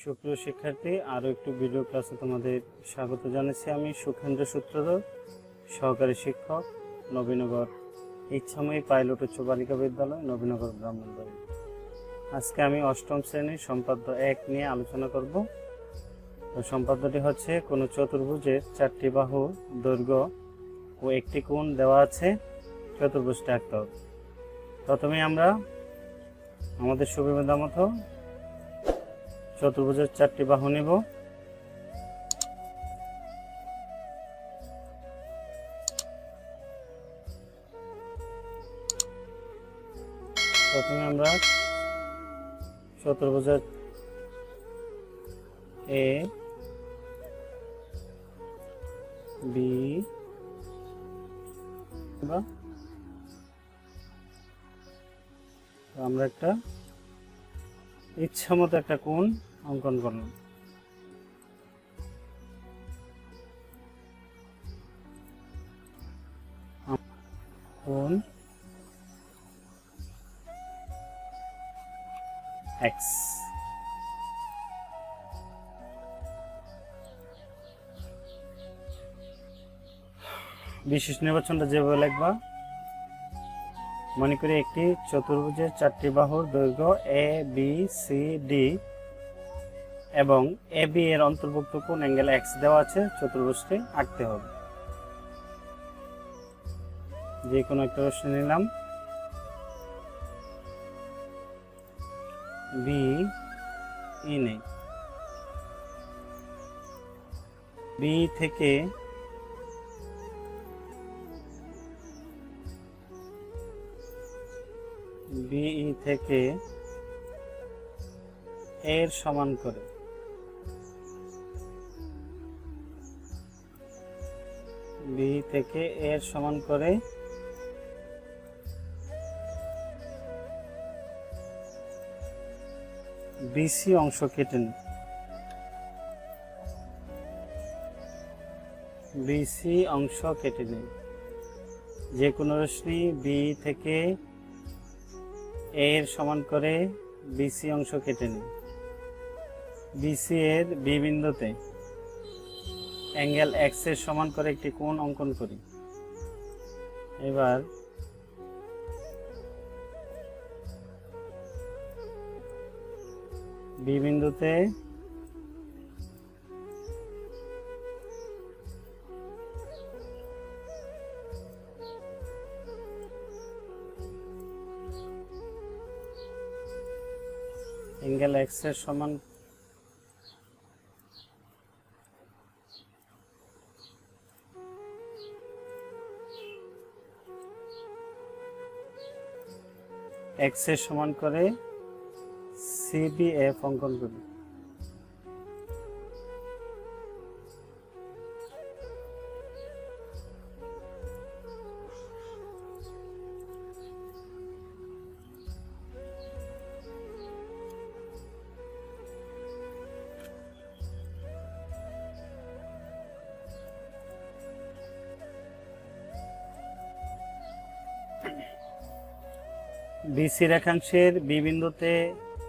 সুপ্রিয় শিক্ষার্থী, আরও একটু ভিডিও ক্লাসে তোমাদের স্বাগত জানাচ্ছি। আমি সুখেন্দ্র সূত্রধর, সহকারী শিক্ষক, নবীনগর ইচ্ছাময়ী পাইলট উচ্চ বালিকা বিদ্যালয়, নবীনগর ব্রাহ্মণবাড়ি। আজকে আমি অষ্টম শ্রেণীর সম্পাদ্য 1 নিয়ে আলোচনা করব। তো সম্পাদ্যটি হচ্ছে, কোনো চতুর্ভুজের 4টি বাহু, দৈর্ঘ্য ও একটি কোণ দেওয়া আছে, চতুর্ভুজটা আঁকতে হবে। প্রথমে আমরা আমাদের সুবিধা মতো চতুর্ভুজের 4টি বাহু নেব। প্রথমে আমরা চতুর্ভুজের এ বি আমরা একটা ইচ্ছা মতো একটা কোণ অঙ্কন করলাম। কোণ এক্স। বিশেষ নির্বাচনটা যেভাবে লিখবা, মনে করি একটি চতুর্ভুজের 4টি বাহুর দৈর্ঘ্য এ বি সি ডি এবং এ বি এর অন্তর্ভুক্ত কোণ অ্যাঙ্গেল এক্স দেওয়া আছে, চতুর্ভুজটি আঁকতে হবে। যে কোনো একটা রশ্মি নিলাম, বি ই নেই, বি থেকে বিই থেকে এর সমান করে বি থেকে এর সমান করে বিসি অংশ কেটে নিই। বিসি অংশ কেটে নিই। যে কোনো রশ্মি বি থেকে এর সমান করে বিসি অংশ কেটে নিই। বিসি এর বি বিন্দুতে অ্যাঙ্গেল এক্স এর সমান করে একটি কোণ অঙ্কন করি। এবার বি বিন্দুতে অ্যাঙ্গেল এক্স এর সমান এক্স এর সমান করে সিবিএফ অঙ্কন করি। বিসি রেখাংশের বি বিন্দুতে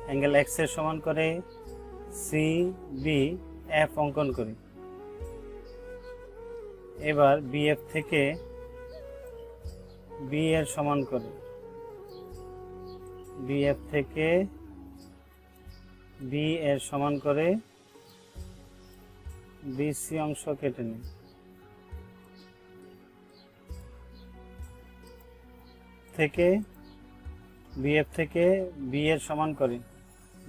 অ্যাঙ্গেল এক্স এর সমান করে সি বি এফ অঙ্কন করি। এবার বিএফ থেকে বি এর সমান করে বিএফ থেকে বি এর সমান করে বিসি অংশ কেটে নিই। থেকে বিএফ থেকে বি এর সমান করে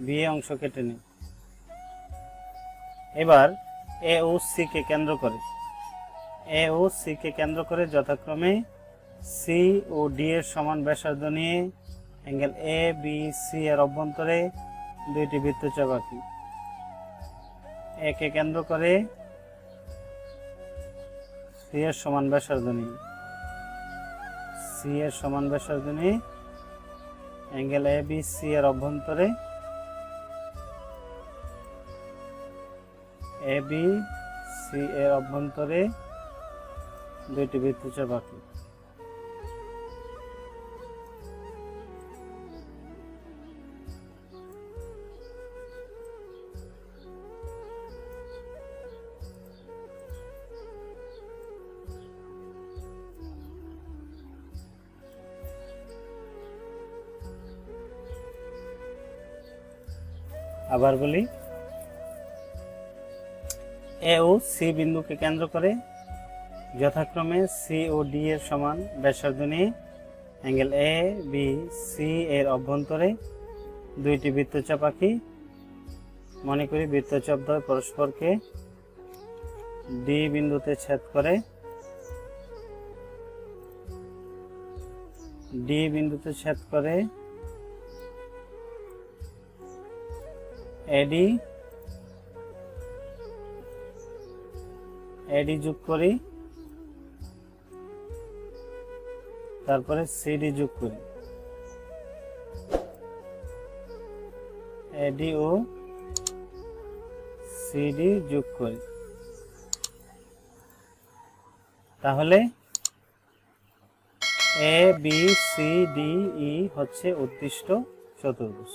বি এ অংশ কেটে নিই। এবার এ ও সি কে কেন্দ্র করে যথাক্রমে সি ও ডি এর সমান ব্যাসার্ধ নিয়ে অ্যাঙ্গেল এ বি সি এর অভ্যন্তরে দুইটি বৃত্তচাপ আঁকি। এ কে কেন্দ্র করে সি এর সমান ব্যাসার্ধ নিয়ে অ্যাঙ্গেল এ বি সি এর অভ্যন্তরে এ বি সি এর অভ্যন্তরে দুইটি বৃত্তচাপ আঁকি। আবার বলি, এ ও সি বিন্দুকে কেন্দ্র করে যথাক্রমে সি ও ডি এর সমান ব্যাসার্ধ নিয়ে অ্যাঙ্গেল এ বি সি এর অভ্যন্তরে দুইটি বৃত্তচাপ আঁকি। মনে করি বৃত্তচাপ দ্বয় পরস্পরকে ডি বিন্দুতে ছেদ করে এডি যোগ করি, তারপরে সিডি যোগ করি। এডি ও সিডি যোগ করি, তাহলে A B C D E হচ্ছে উদ্দিষ্ট চতুর্ভুজ।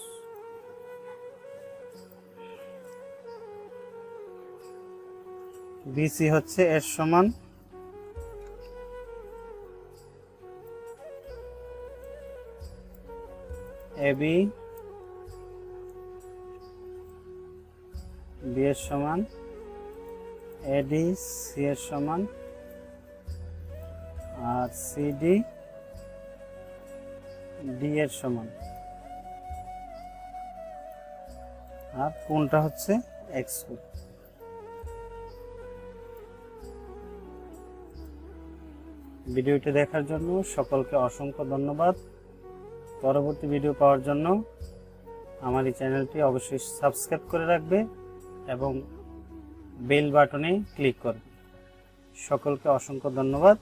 বিসি হচ্ছে এর সমান, এবি বি এর সমান, এডি সি এর সমান, আর সিডি ডি এর সমান, আর কোণটা হচ্ছে এক্স কোণ। ভিডিওটি দেখার জন্য সকলকে অসংখ্য ধন্যবাদ। পরবর্তী ভিডিও পাওয়ার জন্য আমার এই চ্যানেলটি অবশ্যই সাবস্ক্রাইব করে রাখবে এবং বেল বাটনে ক্লিক করবে। সকলকে অসংখ্য ধন্যবাদ।